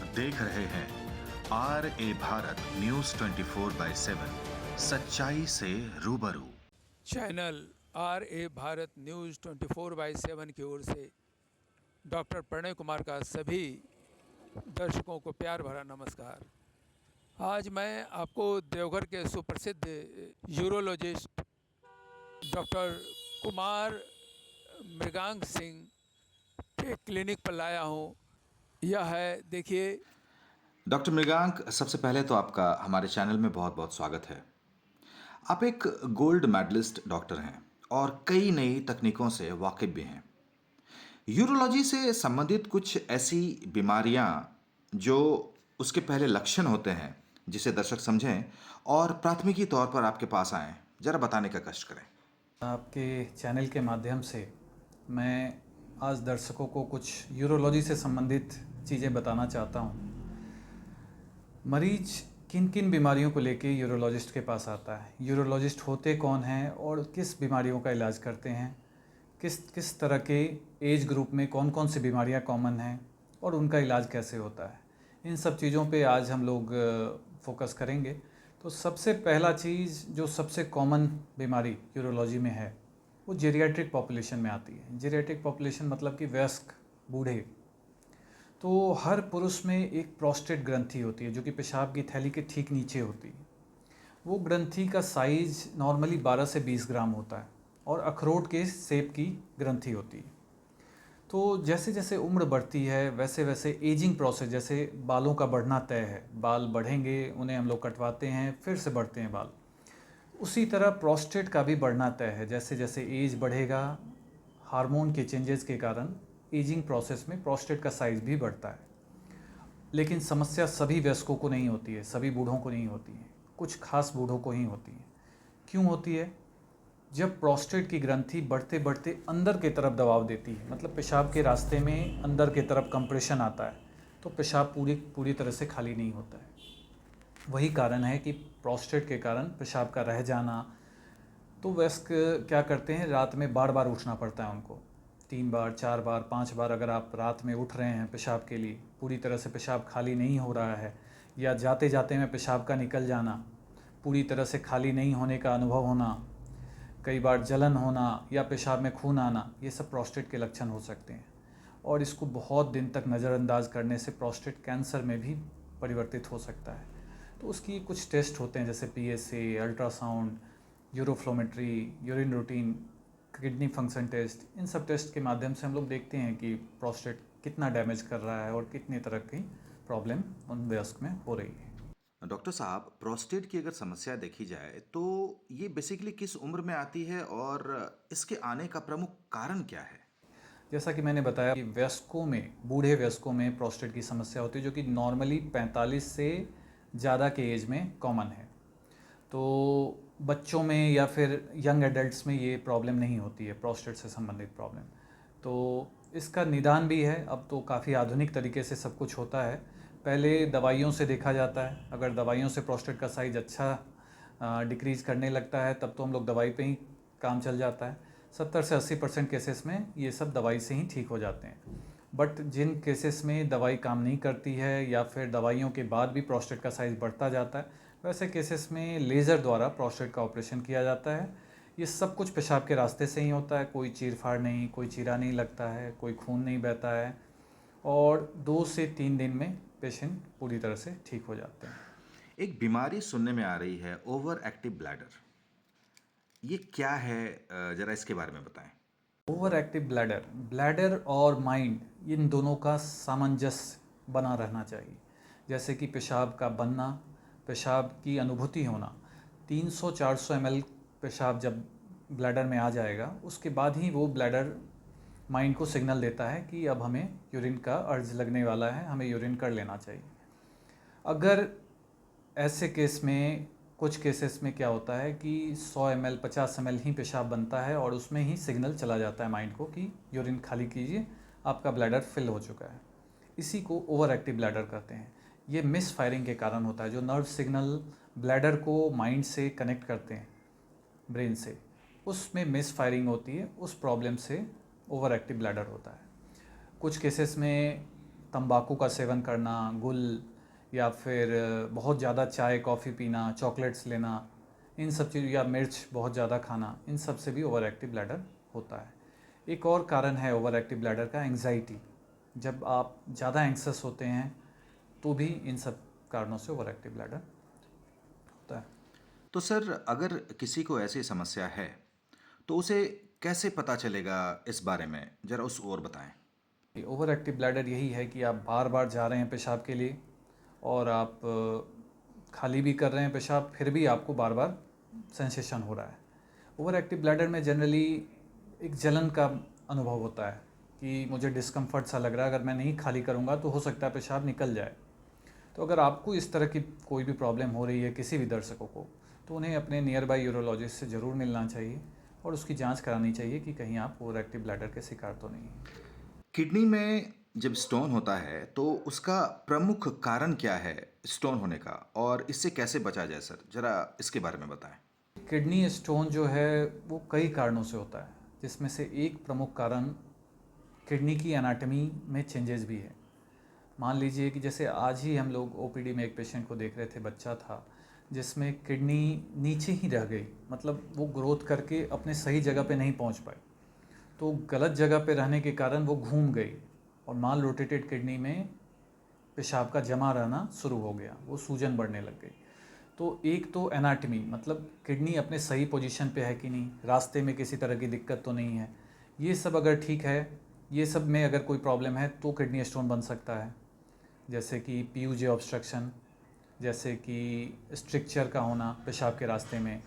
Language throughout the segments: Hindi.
देख रहे हैं आर ए भारत न्यूज 24/7 सच्चाई से रूबरू। Channel R A Bharat news 24/7 की ओर से डॉक्टर प्रणय कुमार का सभी दर्शकों को प्यार भरा नमस्कार। आज मैं आपको देवघर के सुप्रसिद्ध यूरोलॉजिस्ट डॉक्टर कुमार मृगांक सिंह के क्लिनिक पर लाया हूँ। यह है, देखिए। डॉक्टर मृगांक, सबसे पहले तो आपका हमारे चैनल में बहुत बहुत स्वागत है। आप एक गोल्ड मेडलिस्ट डॉक्टर हैं और कई नई तकनीकों से वाकिफ भी हैं। यूरोलॉजी से संबंधित कुछ ऐसी बीमारियां जो उसके पहले लक्षण होते हैं, जिसे दर्शक समझें और प्राथमिकी तौर पर आपके पास आएं, जरा बताने का कष्ट करें। आपके चैनल के माध्यम से मैं आज दर्शकों को कुछ यूरोलॉजी से संबंधित चीज़ें बताना चाहता हूँ। मरीज किन किन बीमारियों को लेके यूरोलॉजिस्ट के पास आता है, यूरोलॉजिस्ट होते कौन हैं और किस बीमारियों का इलाज करते हैं, किस किस तरह के एज ग्रुप में कौन कौन सी बीमारियां कॉमन हैं और उनका इलाज कैसे होता है, इन सब चीज़ों पे आज हम लोग फोकस करेंगे। तो सबसे पहला चीज़ जो सबसे कॉमन बीमारी यूरोलॉजी में है वो जेरियाट्रिक पॉपुलेशन में आती है। जेरियाट्रिक पॉपुलेशन मतलब कि वयस्क, बूढ़े। तो हर पुरुष में एक प्रोस्टेट ग्रंथि होती है जो कि पेशाब की थैली के ठीक नीचे होती है। वो ग्रंथि का साइज नॉर्मली 12 से 20 ग्राम होता है और अखरोट के सेप की ग्रंथि होती है। तो जैसे जैसे उम्र बढ़ती है वैसे वैसे एजिंग प्रोसेस, जैसे बालों का बढ़ना तय है, बाल बढ़ेंगे, उन्हें हम लोग कटवाते हैं, फिर से बढ़ते हैं बाल, उसी तरह प्रोस्टेट का भी बढ़ना तय है। जैसे जैसे एज बढ़ेगा, हार्मोन के चेंजेस के कारण एजिंग प्रोसेस में प्रोस्टेट का साइज़ भी बढ़ता है। लेकिन समस्या सभी वयस्कों को नहीं होती है, सभी बूढ़ों को नहीं होती है, कुछ खास बूढ़ों को ही होती है। क्यों होती है? जब प्रोस्टेट की ग्रंथि बढ़ते बढ़ते अंदर की तरफ दबाव देती है, मतलब पेशाब के रास्ते में अंदर की तरफ कंप्रेशन आता है, तो पेशाब पूरी तरह से खाली नहीं होता है। वही कारण है कि प्रोस्टेट के कारण पेशाब का रह जाना। तो वयस्क क्या करते हैं, रात में बार बार उठना पड़ता है उनको, 3 बार 4 बार 5 बार अगर आप रात में उठ रहे हैं पेशाब के लिए, पूरी तरह से पेशाब खाली नहीं हो रहा है, या जाते जाते में पेशाब का निकल जाना, पूरी तरह से खाली नहीं होने का अनुभव होना, कई बार जलन होना या पेशाब में खून आना, ये सब प्रोस्टेट के लक्षण हो सकते हैं। और इसको बहुत दिन तक नज़रअंदाज करने से प्रोस्टेट कैंसर में भी परिवर्तित हो सकता है। तो उसकी कुछ टेस्ट होते हैं, जैसे PSA, ultrasound, uroflowmetry, urine routine, kidney function test. इन सब टेस्ट के माध्यम से हम लोग देखते हैं कि प्रोस्टेट कितना डैमेज कर रहा है और कितनी तरह की प्रॉब्लम उन वयस्क में हो रही है। डॉक्टर साहब, प्रोस्टेट की अगर समस्या देखी जाए तो ये बेसिकली किस उम्र में आती है और इसके आने का प्रमुख कारण क्या है? जैसा कि मैंने बताया कि वयस्कों में, बूढ़े वयस्कों में प्रोस्टेट की समस्या होती है, जो कि नॉर्मली 45 से ज़्यादा के एज में कॉमन है। तो बच्चों में या फिर यंग एडल्ट्स में ये प्रॉब्लम नहीं होती है, प्रोस्टेट से संबंधित प्रॉब्लम। तो इसका निदान भी है, अब तो काफ़ी आधुनिक तरीके से सब कुछ होता है। पहले दवाइयों से देखा जाता है, अगर दवाइयों से प्रोस्टेट का साइज अच्छा डिक्रीज़ करने लगता है तब तो हम लोग दवाई पे ही काम चल जाता है। 70 से 80% केसेस में ये सब दवाई से ही ठीक हो जाते हैं। बट जिन केसेस में दवाई काम नहीं करती है या फिर दवाइयों के बाद भी प्रोस्टेट का साइज़ बढ़ता जाता है, वैसे केसेस में लेज़र द्वारा प्रोस्टेट का ऑपरेशन किया जाता है। ये सब कुछ पेशाब के रास्ते से ही होता है, कोई चीरफाड़ नहीं, कोई चीरा नहीं लगता है, कोई खून नहीं बहता है, और 2 से 3 दिन में पेशेंट पूरी तरह से ठीक हो जाते हैं। एक बीमारी सुनने में आ रही है, ओवर एक्टिव ब्लैडर। ये क्या है? जरा इसके बारे में बताएं। ओवर एक्टिव ब्लैडर, ब्लैडर और माइंड, इन दोनों का सामंजस्य बना रहना चाहिए। जैसे कि पेशाब का बनना, पेशाब की अनुभूति होना, 300-400 ml पेशाब जब ब्लैडर में आ जाएगा उसके बाद ही वो ब्लैडर माइंड को सिग्नल देता है कि अब हमें यूरिन का अर्ज लगने वाला है, हमें यूरिन कर लेना चाहिए। अगर ऐसे केस में, कुछ केसेस में क्या होता है कि 100 ml 50 ml ही पेशाब बनता है और उसमें ही सिग्नल चला जाता है माइंड को कि यूरिन खाली कीजिए, आपका ब्लैडर फिल हो चुका है। इसी को ओवर एक्टिव ब्लैडर कहते हैं। ये मिस फायरिंग के कारण होता है। जो नर्व सिग्नल ब्लैडर को माइंड से कनेक्ट करते हैं, ब्रेन से, उसमें मिस फायरिंग होती है, उस प्रॉब्लम से ओवर एक्टिव ब्लैडर होता है। कुछ केसेस में तंबाकू का सेवन करना, गुल, या फिर बहुत ज़्यादा चाय कॉफ़ी पीना, चॉकलेट्स लेना, इन सब चीज़, या मिर्च बहुत ज़्यादा खाना, इन सब से भी ओवर एक्टिव ब्लैडर होता है। एक और कारण है ओवर एक्टिव ब्लैडर का, एंग्जाइटी। जब आप ज़्यादा एंक्सस होते हैं तो भी इन सब कारणों से ओवर एक्टिव ब्लैडर होता है। तो सर, अगर किसी को ऐसी समस्या है तो उसे कैसे पता चलेगा, इस बारे में जरा उस और बताएं। ओवर एक्टिव ब्लैडर यही है कि आप बार बार जा रहे हैं पेशाब के लिए और आप खाली भी कर रहे हैं पेशाब, फिर भी आपको बार बार सेंसेशन हो रहा है। ओवर एक्टिव ब्लैडर में जनरली एक जलन का अनुभव होता है कि मुझे डिस्कम्फर्ट सा लग रहा है, अगर मैं नहीं खाली करूँगा तो हो सकता है पेशाब निकल जाए। तो अगर आपको इस तरह की कोई भी प्रॉब्लम हो रही है किसी भी दर्शकों को, तो उन्हें अपने नियर बाई यूरोलॉजिस्ट से ज़रूर मिलना चाहिए और उसकी जांच करानी चाहिए कि कहीं आप ओवर एक्टिव ब्लैडर के शिकार तो नहीं हैं। किडनी में जब स्टोन होता है तो उसका प्रमुख कारण क्या है स्टोन होने का, और इससे कैसे बचा जाए सर, जरा इसके बारे में बताएं। किडनी स्टोन जो है वो कई कारणों से होता है, जिसमें से एक प्रमुख कारण किडनी की एनाटमी में चेंजेस भी है। मान लीजिए कि जैसे आज ही हम लोग ओपीडी में एक पेशेंट को देख रहे थे, बच्चा था जिसमें किडनी नीचे ही रह गई, मतलब वो ग्रोथ करके अपने सही जगह पे नहीं पहुंच पाई, तो गलत जगह पे रहने के कारण वो घूम गई और माल रोटेटेड किडनी में पेशाब का जमा रहना शुरू हो गया, वो सूजन बढ़ने लग गई। तो एक तो एनाटमी, मतलब किडनी अपने सही पोजीशन पे है कि नहीं, रास्ते में किसी तरह की दिक्कत तो नहीं है, ये सब अगर ठीक है, ये सब में अगर कोई प्रॉब्लम है तो किडनी स्टोन बन सकता है। जैसे कि पीयूजे ऑब्स्ट्रक्शन, जैसे कि स्ट्रिक्चर का होना पेशाब के रास्ते में,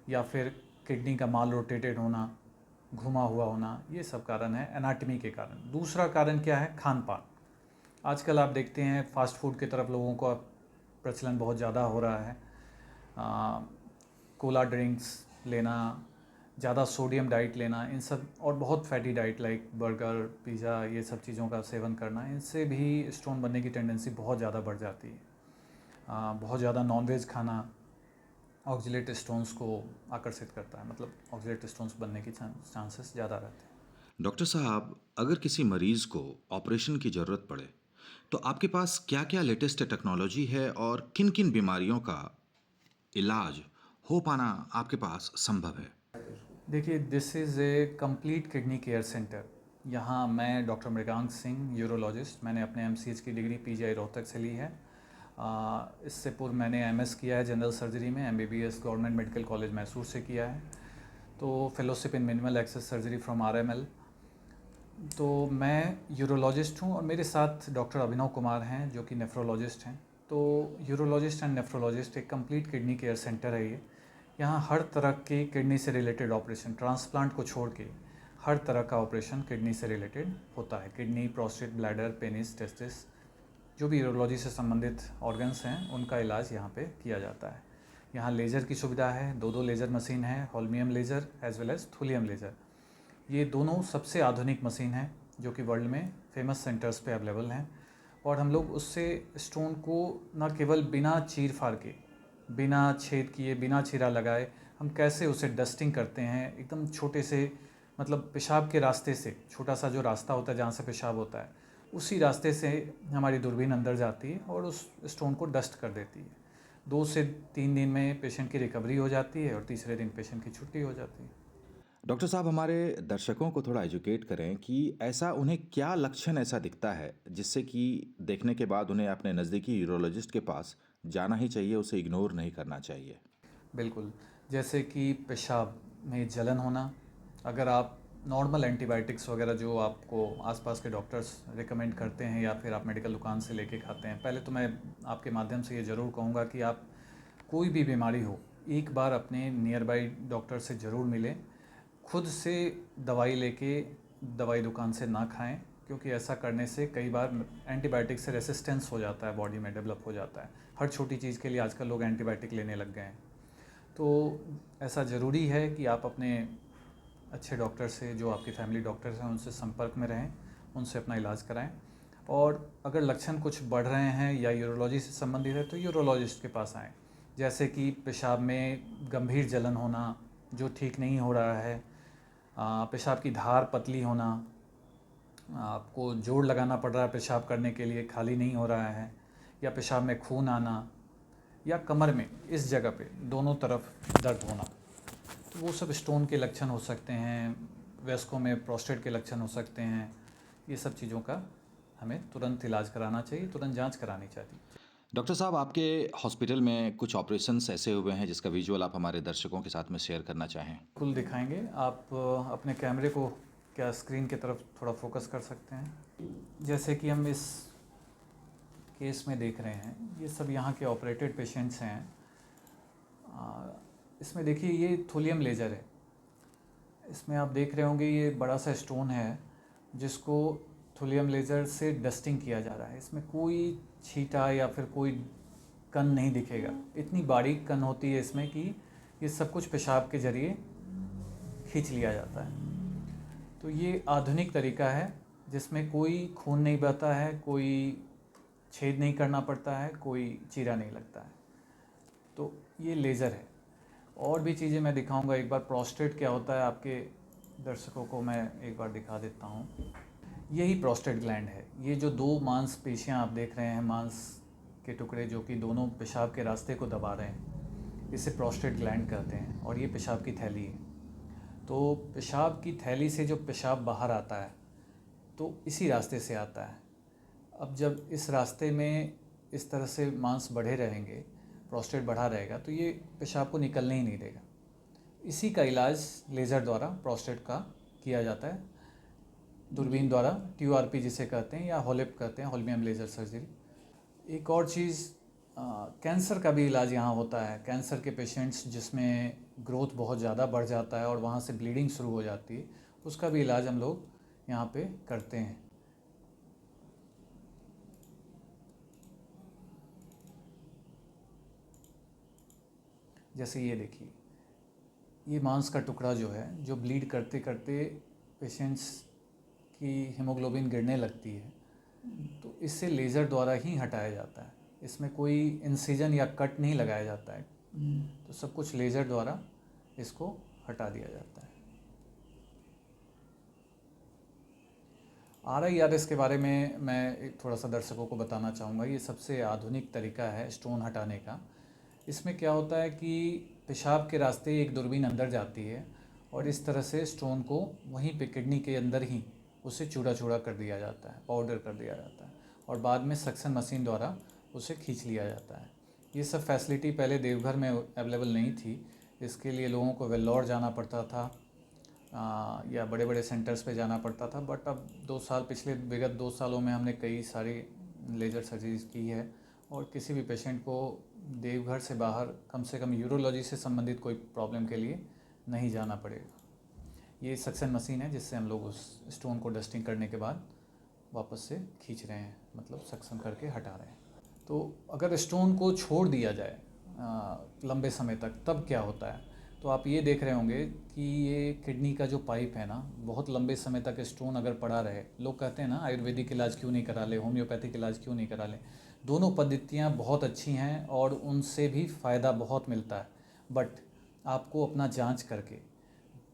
या फिर किडनी का माल रोटेटेड होना, घुमा हुआ होना, ये सब कारण है एनाटमी के कारण। दूसरा कारण क्या है, खान पान। आजकल आप देखते हैं फास्ट फूड की तरफ लोगों का प्रचलन बहुत ज़्यादा हो रहा है। कोला ड्रिंक्स लेना, ज़्यादा सोडियम डाइट लेना, इन सब, और बहुत fatty diet like burger, pizza, ये सब चीज़ों का सेवन करना, इनसे भी स्टोन बनने की टेंडेंसी बहुत ज़्यादा बढ़ जाती है। बहुत ज़्यादा नॉनवेज खाना ऑक्जेलेट स्टोन्स को आकर्षित करता है, मतलब ऑक्जेलेट स्टोन्स बनने की चांसेस ज़्यादा रहते हैं। डॉक्टर साहब, अगर किसी मरीज को ऑपरेशन की ज़रूरत पड़े तो आपके पास क्या-क्या लेटेस्ट टेक्नोलॉजी है और किन-किन बीमारियों का इलाज हो पाना आपके पास संभव है? देखिए, this is a complete kidney care centre. यहाँ मैं डॉक्टर मृगांक सिंह, यूरोलॉजिस्ट, मैंने अपने एमसीएच की डिग्री पीजीआई रोहतक से ली है। इससे पूर्व मैंने एमएस किया है जनरल सर्जरी में, MBBS government medical college Mysore से किया है, तो fellowship in minimal access surgery from RML. तो मैं यूरोलॉजिस्ट हूँ और मेरे साथ डॉक्टर अभिनव कुमार हैं जो कि नेफ्रोलॉजिस्ट हैं। तो यूरोलॉजिस्ट एंड नेफ्रोलॉजिस्ट एक कंप्लीट किडनी केयर सेंटर है ये। यहाँ हर तरह के किडनी से रिलेटेड ऑपरेशन, ट्रांसप्लांट को छोड़ के हर तरह का ऑपरेशन किडनी से रिलेटेड होता है। Kidney, prostate, bladder, penis, testis, जो भी यूरोलॉजी से संबंधित ऑर्गन्स हैं उनका इलाज यहाँ पे किया जाता है। यहाँ लेज़र की सुविधा है, दो लेज़र मशीन है, holmium laser as well as thulium laser. ये दोनों सबसे आधुनिक मशीन है जो कि वर्ल्ड में फेमस सेंटर्स पे अवेलेबल हैं, और हम लोग उससे स्टोन को न केवल बिना चीर फाड़ के, बिना छेद किए, बिना चीरा लगाए हम कैसे उसे डस्टिंग करते हैं, एकदम छोटे से, मतलब पेशाब के रास्ते से, छोटा सा जो रास्ता होता है जहाँ से पेशाब होता है, उसी रास्ते से हमारी दूरबीन अंदर जाती है और उस स्टोन को डस्ट कर देती है। 2 से 3 दिन में पेशेंट की रिकवरी हो जाती है और तीसरे दिन पेशेंट की छुट्टी हो जाती है। डॉक्टर साहब, हमारे दर्शकों को थोड़ा एजुकेट करें कि ऐसा उन्हें क्या लक्षण ऐसा दिखता है जिससे कि देखने के बाद उन्हें अपने नज़दीकी यूरोलॉजिस्ट के पास जाना ही चाहिए, उसे इग्नोर नहीं करना चाहिए। बिल्कुल, जैसे कि पेशाब में जलन होना। अगर आप नॉर्मल एंटीबायोटिक्स वगैरह जो आपको आसपास के डॉक्टर्स रिकमेंड करते हैं या फिर आप मेडिकल दुकान से लेके खाते हैं, पहले तो मैं आपके माध्यम से ये ज़रूर कहूँगा कि आप कोई भी बीमारी हो, एक बार अपने नियर बाई डॉक्टर से ज़रूर मिलें। खुद से दवाई लेके दवाई दुकान से ना खाएं, क्योंकि ऐसा करने से कई बार एंटीबायोटिक से रेसिस्टेंस हो जाता है, बॉडी में डेवलप हो जाता है। हर छोटी चीज़ के लिए आजकल लोग एंटीबायोटिक लेने लग गए हैं। तो ऐसा ज़रूरी है कि आप अपने अच्छे डॉक्टर से, जो आपकी फैमिली डॉक्टर हैं, उनसे संपर्क में रहें, उनसे अपना इलाज कराएं। और अगर लक्षण कुछ बढ़ रहे हैं या यूरोलॉजी से संबंधित है तो यूरोलॉजिस्ट के पास आएँ। जैसे कि पेशाब में गंभीर जलन होना जो ठीक नहीं हो रहा है, पेशाब की धार पतली होना, आपको जोड़ लगाना पड़ रहा है पेशाब करने के लिए, खाली नहीं हो रहा है, या पेशाब में खून आना, या कमर में इस जगह पे दोनों तरफ दर्द होना, तो वो सब स्टोन के लक्षण हो सकते हैं। वयस्कों में प्रोस्टेट के लक्षण हो सकते हैं। ये सब चीज़ों का हमें तुरंत इलाज कराना चाहिए, तुरंत जांच करानी चाहिए। डॉक्टर साहब, आपके हॉस्पिटल में कुछ ऑपरेशंस ऐसे हुए हैं जिसका विजुअल आप हमारे दर्शकों के साथ में शेयर करना चाहें? बिल्कुल दिखाएंगे। आप अपने कैमरे को क्या स्क्रीन की तरफ थोड़ा फोकस कर सकते हैं? जैसे कि हम इस केस में देख रहे हैं, ये सब यहाँ के ऑपरेटेड पेशेंट्स हैं। इसमें देखिए ये थोलियम लेज़र है। इसमें आप देख रहे होंगे ये बड़ा सा स्टोन है जिसको थोलियम लेज़र से डस्टिंग किया जा रहा है। इसमें कोई छींटा या फिर कोई कण नहीं दिखेगा। इतनी बारीक कण होती है इसमें कि ये सब कुछ पेशाब के ज़रिए खींच लिया जाता है। तो ये आधुनिक तरीका है जिसमें कोई खून नहीं बहता है, कोई छेद नहीं करना पड़ता है, कोई चीरा नहीं लगता है। तो ये लेज़र है। और भी चीज़ें मैं दिखाऊंगा। एक बार प्रोस्टेट क्या होता है आपके दर्शकों को मैं एक बार दिखा देता हूँ। यही प्रोस्टेट ग्लैंड है। ये जो दो मांसपेशियाँ आप देख रहे हैं, मांस के टुकड़े जो कि दोनों पेशाब के रास्ते को दबा रहे हैं, इसे प्रोस्टेट ग्लैंड कहते हैं। और ये पेशाब की थैली है। तो पेशाब की थैली से जो पेशाब बाहर आता है तो इसी रास्ते से आता है। अब जब इस रास्ते में इस तरह से मांस बढ़े रहेंगे, प्रोस्टेट बढ़ा रहेगा, तो ये पेशाब को निकलने ही नहीं देगा। इसी का इलाज लेज़र द्वारा प्रोस्टेट का किया जाता है, दूरबीन द्वारा, TURP जिसे कहते हैं, या होलिप कहते हैं, होल्मियम लेज़र सर्जरी। एक और चीज़, कैंसर का भी इलाज यहाँ होता है। कैंसर के पेशेंट्स जिसमें ग्रोथ बहुत ज़्यादा बढ़ जाता है और वहाँ से ब्लीडिंग शुरू हो जाती है, उसका भी इलाज हम लोग यहाँ पे करते हैं। जैसे ये देखिए, ये मांस का टुकड़ा जो है, जो ब्लीड करते करते पेशेंट्स की हीमोग्लोबिन गिरने लगती है, तो इससे लेज़र द्वारा ही हटाया जाता है। इसमें कोई इंसिजन या कट नहीं लगाया जाता है। तो सब कुछ लेज़र द्वारा इसको हटा दिया जाता है। RIRS के बारे में मैं एक थोड़ा सा दर्शकों को बताना चाहूँगा। ये सबसे आधुनिक तरीका है स्टोन हटाने का। इसमें क्या होता है कि पेशाब के रास्ते एक दूरबीन अंदर जाती है और इस तरह से स्टोन को वहीं पे किडनी के अंदर ही उसे चूड़ा चूड़ा कर दिया जाता है, पाउडर कर दिया जाता है, और बाद में सक्शन मशीन द्वारा उसे खींच लिया जाता है। ये सब फैसिलिटी पहले देवघर में अवेलेबल नहीं थी। इसके लिए लोगों को वेल्लोर जाना पड़ता था या बड़े बड़े सेंटर्स पे जाना पड़ता था। बट अब पिछले विगत 2 सालों में हमने कई सारी लेज़र सर्जरीज की है और किसी भी पेशेंट को देवघर से बाहर कम से कम यूरोलॉजी से संबंधित कोई प्रॉब्लम के लिए नहीं जाना पड़ेगा। ये सक्शन मशीन है जिससे हम लोग उस स्टोन को डस्टिंग करने के बाद वापस से खींच रहे हैं, मतलब सक्शन करके हटा रहे हैं। तो अगर स्टोन को छोड़ दिया जाए लंबे समय तक, तब क्या होता है? तो आप ये देख रहे होंगे कि ये किडनी का जो पाइप है ना, बहुत लंबे समय तक स्टोन अगर पड़ा रहे, लोग कहते हैं ना आयुर्वेदिक इलाज क्यों नहीं करा ले, होम्योपैथिक इलाज क्यों नहीं करा ले। दोनों पद्धतियाँ बहुत अच्छी हैं और उनसे भी फ़ायदा बहुत मिलता है। बट आपको अपना जांच करके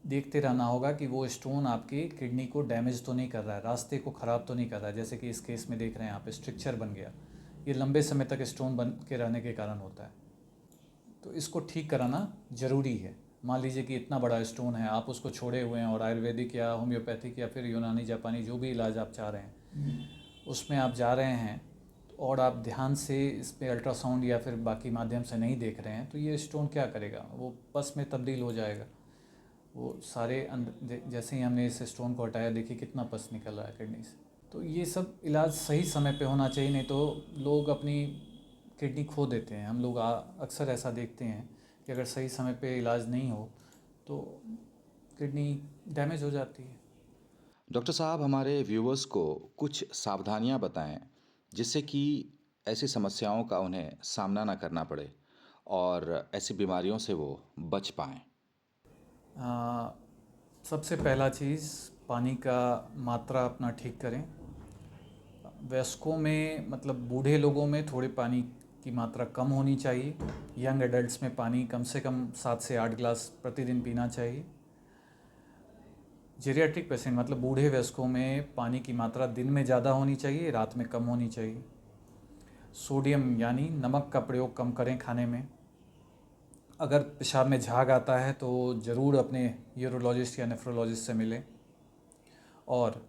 देखते रहना होगा कि वो स्टोन आपकी किडनी को डैमेज तो नहीं कर रहा है, रास्ते को ख़राब तो नहीं कर रहा है। जैसे कि इस केस में देख रहे हैं आप, स्ट्रक्चर बन गया। ये लंबे समय तक स्टोन बन के रहने के कारण होता है। तो इसको ठीक कराना ज़रूरी है। मान लीजिए कि इतना बड़ा स्टोन है, आप उसको छोड़े हुए हैं और आयुर्वेदिक या होम्योपैथिक या फिर यूनानी जापानी जो भी इलाज आप चाह रहे हैं उसमें आप जा रहे हैं और आप ध्यान से इस पर अल्ट्रासाउंड या फिर बाकी माध्यम से नहीं देख रहे हैं, तो ये स्टोन क्या करेगा? वो पस में तब्दील हो जाएगा। वो सारे जैसे ही हमने इस स्टोन को हटाया, देखिए कितना पस निकल रहा है किडनी से। तो ये सब इलाज सही समय पे होना चाहिए, नहीं तो लोग अपनी किडनी खो देते हैं। हम लोग अक्सर ऐसा देखते हैं कि अगर सही समय पे इलाज नहीं हो तो किडनी डैमेज हो जाती है। डॉक्टर साहब, हमारे व्यूवर्स को कुछ सावधानियां बताएं जिससे कि ऐसी समस्याओं का उन्हें सामना ना करना पड़े और ऐसी बीमारियों से वो बच पाएं। सबसे पहला चीज़, पानी का मात्रा अपना ठीक करें। वयस्कों में, मतलब बूढ़े लोगों में थोड़े पानी की मात्रा कम होनी चाहिए। यंग एडल्ट्स में पानी कम से कम 7 से 8 गिलास प्रतिदिन पीना चाहिए। जेरियाट्रिक पेशेंट मतलब बूढ़े वयस्कों में पानी की मात्रा दिन में ज़्यादा होनी चाहिए, रात में कम होनी चाहिए। सोडियम यानी नमक का प्रयोग कम करें खाने में। अगर पेशाब में झाग आता है तो ज़रूर अपने यूरोलॉजिस्ट या नेफ्रोलॉजिस्ट से मिलें। और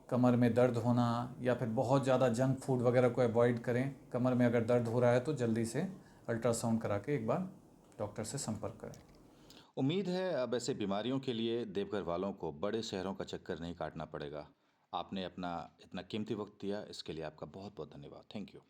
कमर में दर्द होना या फिर बहुत ज़्यादा जंक फूड वगैरह को अवॉइड करें। कमर में अगर दर्द हो रहा है तो जल्दी से अल्ट्रासाउंड करा के एक बार डॉक्टर से संपर्क करें। उम्मीद है अब ऐसे बीमारियों के लिए देवघर वालों को बड़े शहरों का चक्कर नहीं काटना पड़ेगा। आपने अपना इतना कीमती वक्त दिया, इसके लिए आपका बहुत बहुत धन्यवाद। Thank you.